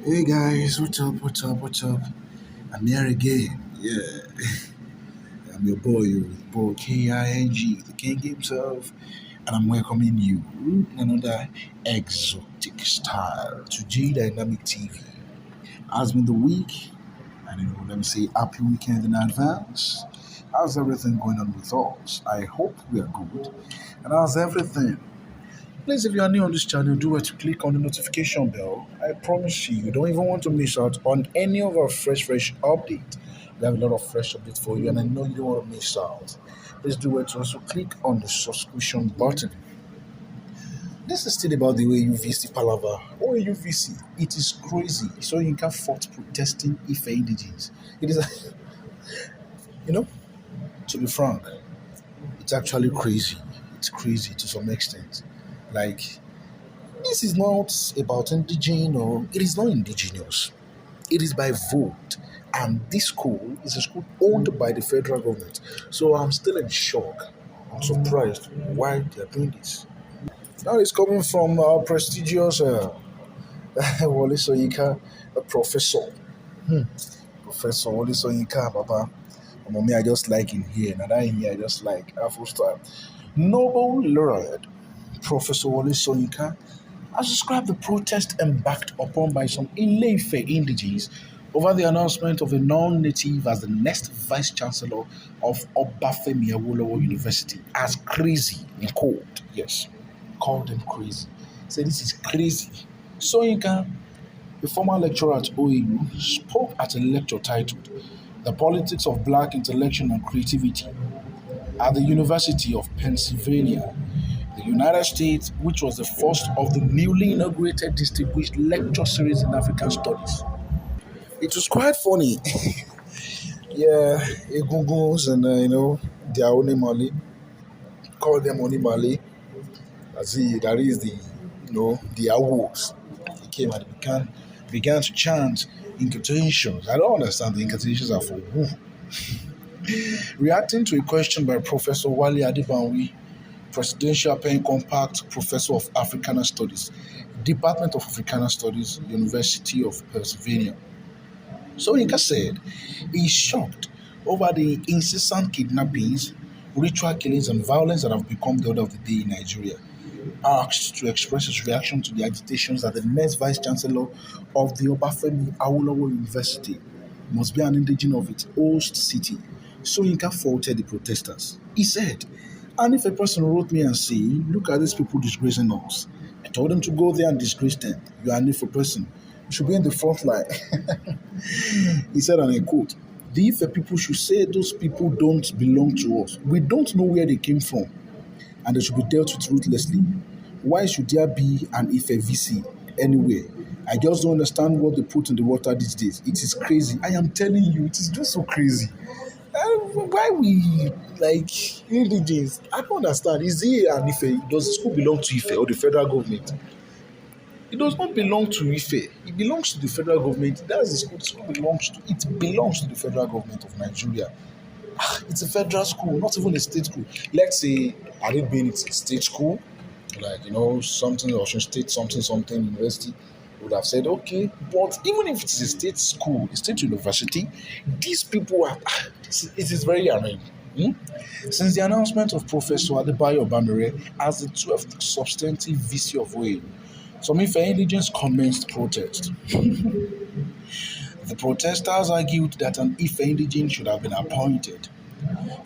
Hey guys, what's up? What's up? What's up? I'm here again. Yeah, I'm your boy, King, the king himself, and I'm welcoming you in another exotic style to G Dynamic TV. Has been the week, and let me say happy weekend in advance. How's everything going on with us? I hope we are good. And how's everything? Please, if you are new on this channel, do it to click on the notification bell. I promise you don't even want to miss out on any of our fresh updates. We have a lot of fresh updates for you, and I know you don't want to miss out. Please do it to also click on the subscription button. This is still about the OAU Palava. OAU it is crazy. So you can't fault protesting if Indigenes. It is, you know, to be frank, it's actually crazy. It's crazy to some extent. Like, this is not about indigene or it is not indigenous. It is by vote. And this school is a school owned by the federal government. So I'm still in shock. I'm surprised why they're doing this. Now it's coming from our prestigious Wale Soyinka, a professor. Professor Wale Soyinka, Baba. Mommy, I just like in here. And I in here, I just like Afro style. Nobel laureate Professor Wale Soyinka has described the protest embarked upon by some Ile-Ife indigenes over the announcement of a non-native as the next vice-chancellor of Obafemi Awolowo University as crazy in court. Yes, called them crazy. Say this is crazy. Soyinka, a former lecturer at OAU, spoke at a lecture titled "The Politics of Black Intellectual and Creativity" at the University of Pennsylvania, the United States, which was the first of the newly inaugurated distinguished lecture series in African studies. It was quite funny. Yeah, Egunguns and, their own Mali, call them Onimali, as that is the awards. They came and began to chant incantations. I don't understand the incantations are for who. Reacting to a question by Professor Wale Adebanwi, Presidential Pen Compact Professor of Africana Studies, Department of Africana Studies, University of Pennsylvania. Soyinka said he is shocked over the incessant kidnappings, ritual killings, and violence that have become the order of the day in Nigeria. Asked to express his reaction to the agitations that the next Vice Chancellor of the Obafemi Awolowo University must be an indigene of its host city, Soyinka faulted the protesters. He said, "And if a person wrote me and say, 'Look at these people disgracing us,' I told them to go there and disgrace them. You are an Ife person. You should be in the front line." He said, and I quote, "The Ife people should say those people don't belong to us. We don't know where they came from, and they should be dealt with ruthlessly. Why should there be an Ife VC anywhere? I just don't understand what they put in the water these days. It is crazy. I am telling you, it is just so crazy. Why we like indigenous? I don't understand. Is it an Ife? Does the school belong to Ife or the federal government? It does not belong to Ife. It belongs to the federal government. That's the school. The school belongs to the federal government of Nigeria. It's a federal school, not even a state school. Let's say, had it been it's a state school, like something Ocean State, something university, would have said okay. But even if it's a state school, a state university, these people are. It is very annoying. Since the announcement of Professor Adebayo Bamire as the 12th substantive VC of OAU, some Ife indigenes commenced protest. The protesters argued that an Ife indigene should have been appointed.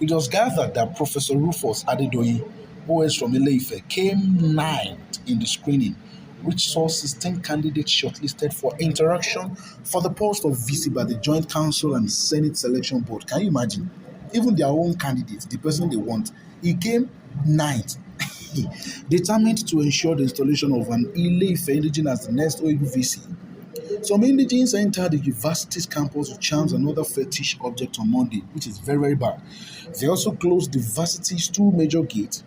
It was gathered that Professor Rufus Adedoyin, OS from Ile-Ife, came ninth in the screening, which saw 16 candidates shortlisted for interaction for the post of VC by the Joint Council and Senate Selection Board. Can you imagine? Even their own candidate, the person they want, he came ninth. Determined to ensure the installation of an Ile-Ife indigene as the next OAU VC. Some indigenes entered the university's campus with charms and other fetish objects on Monday, which is very, very bad. They also closed the university's two major gates,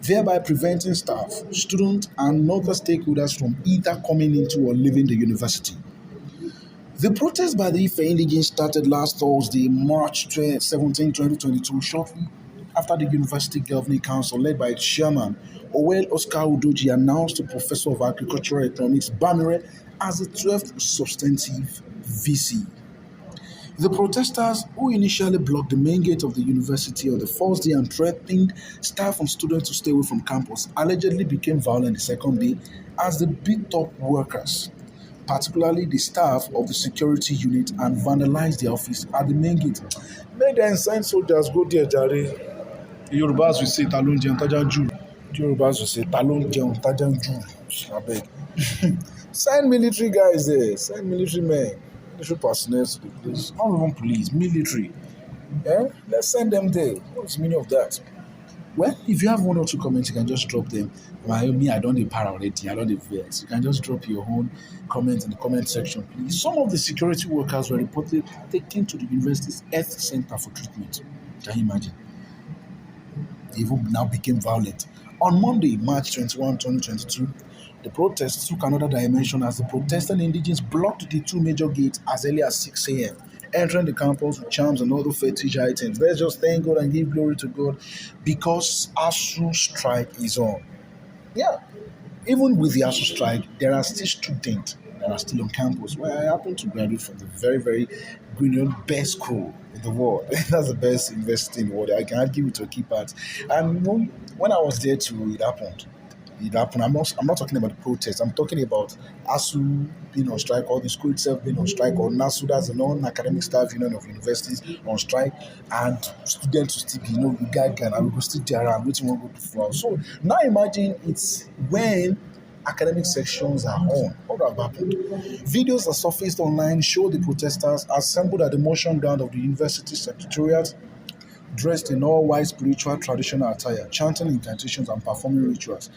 thereby preventing staff, students, and other stakeholders from either coming into or leaving the university. The protest by the Ife indigenes started last Thursday, March 17, 2022, shortly after the University Governing Council, led by its chairman, Owel Oscar Udoji, announced the Professor of Agricultural Economics, Bamire, as the 12th substantive VC. The protesters, who initially blocked the main gate of the university on the first day and threatened staff and students to stay away from campus, allegedly became violent the second day as they beat up workers, particularly the staff of the security unit, and vandalized their office at the main gate. Make them send soldiers go there, Jare. Yorùbás will say ta ló ń jẹun tájá ń jù. Yorùbás will say ta ló ń jẹun tájá ń jù. Abeg. Send military guys there. Send military men. Military personnel to the place. Not even police, military. Let's send them there. What's the meaning of that? Well, if you have one or two comments, you can just drop them. Me, I don't need para already. I don't need vex. You can just drop your own comments in the comment section, please. Some of the security workers were reportedly taken to the university's health center for treatment. Can you imagine? They even now became violent. On Monday, March 21, 2022, the protests took another dimension as the protesting Indigenes blocked the two major gates as early as 6 a.m., entering the campus with charms and other fetish items. Let's just thank God and give glory to God because ASU strike is on. Yeah, even with the ASU strike, there are still students that are still on campus. Well, I happen to graduate from the very, very best school in the world. That's the best university in the world. I can give it to a key part. And when I was there too, it happened. I'm not talking about the protest. I'm talking about ASU being on strike, or the school itself being on strike, or NASU, that's the non-academic staff union of universities, on strike, and students will still be, we guide and we will still there around waiting to go to floor. So now imagine it's when academic sections are on. What would have happened? Videos that surfaced online show the protesters assembled at the motion ground of the university secretariat, dressed in all white spiritual traditional attire, chanting incantations and performing rituals.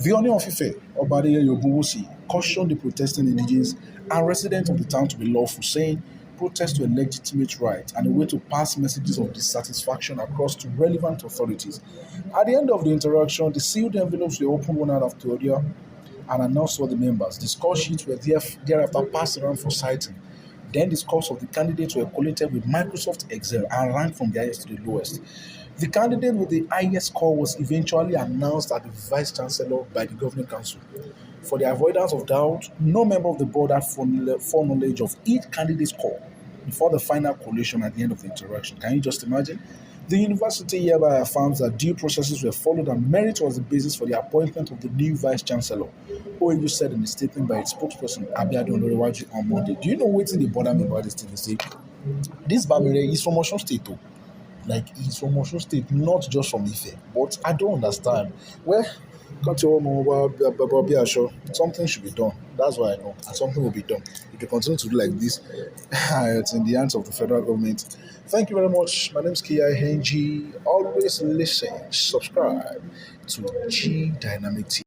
The Oni of Ife, Obadiah Yogunwusi, cautioned the protesting Indigenes and residents of the town to be lawful, saying protests were a legitimate right and a way to pass messages of dissatisfaction across to relevant authorities. At the end of the interaction, the sealed envelopes were opened one after the other and announced all the members. The score sheets were thereafter passed around for citing. Then the scores of the candidates were collated with Microsoft Excel and ranked from the highest to the lowest. The candidate with the highest score was eventually announced as the Vice Chancellor by the Governing Council. For the avoidance of doubt, no member of the board had full knowledge of each candidate's score before the final collation at the end of the interaction. Can you just imagine? The university hereby affirms that due processes were followed and merit was the basis for the appointment of the new Vice Chancellor. OAU said in a statement by its spokesperson, Abiodun Olorewaju, on Monday. Do you know what's in the border me about this thing? They say, this Bamire is from Osun State, though. Like, he's from Osun State, not just from Ife. But I don't understand. Well, something should be done. That's what I know. And something will be done. If you continue to do like this, it's in the hands of the federal government. Thank you very much. My name is Kia Henji. Always listen, subscribe to G Dynamic TV.